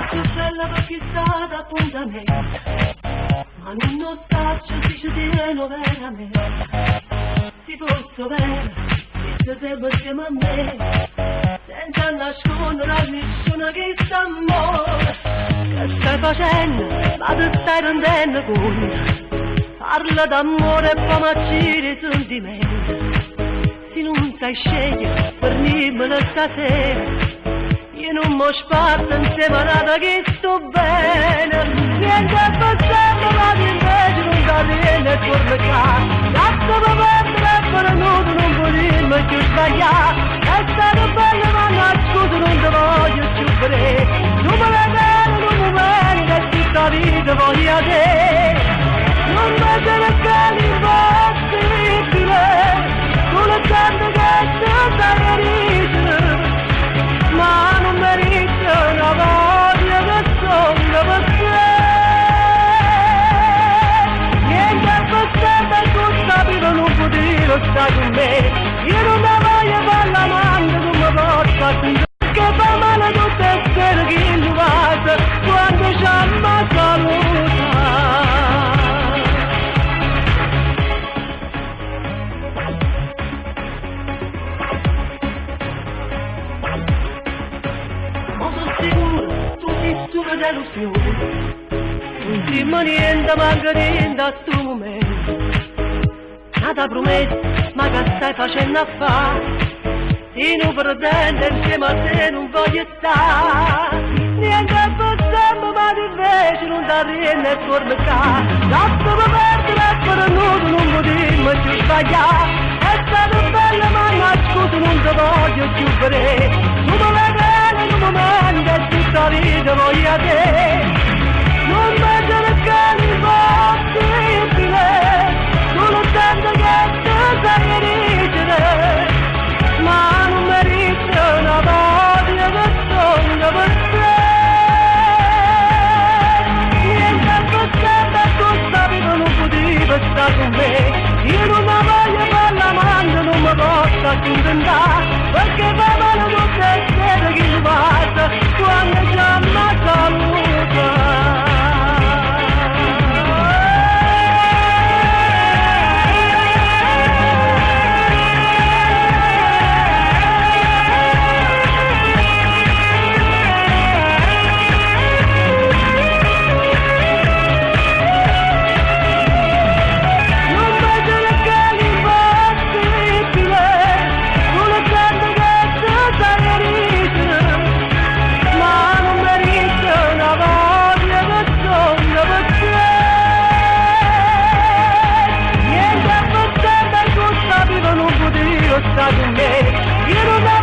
più bella per chi sta d'appuntamento, ma non lo staccio se ci tieno veramente. Si fosse vero, se sempre insieme a me, senza nascondere a nessuno che s'amore. Che stai facendo, ma ti stai rendendo conto? Parla d'amore e poi m'acciri i sentimenti. Se non sai scegliere per dirmelo stasera, io non mi sparto insieme a nata che sto bene. Niente è passato, ma invece non da niente e torno a casa. Lascio per perdere e per nudo non può dirmi più sbagliare. È stato bello ma no scusa non ti voglio più vedere. Non me la vedo, non mi viene che tutta la vita voglio a te. Non mi cercare impossibile, solo tanto che tu sai origine, ma non merita una voglia che sono per te. Niente è passato e tu sapevo non potevo stare con me. Io non la voglio fare l'amante come posso sentire, che fa male tutte le sere che mi passa quando ci amma saluta. Delusione, non dimmi niente, manca niente a sto momento. Nata promessa, ma che stai facendo a fare? Se non pretende insieme a te non voglio stare. Niente è possibile, ma invece non dà niente e torna a casa. Lascio per perdere e per nudo non potremmo più sbagliare. È stato bello ma no scusa non ti voglio più vedere. Tu me la vedi in un momento e tutta la vita voglio a te. Non mi cercare impossibile, solo tanto che tu sai origine, ma non merita una voglia che sono per te. Niente è possibile, tu sapevo non potevo stare con me. Io non la voglio fare l'amante, non mi posso accontentare, perché fa male tutte le sere che mi passa quando già mi saluta. Sta con me, io non la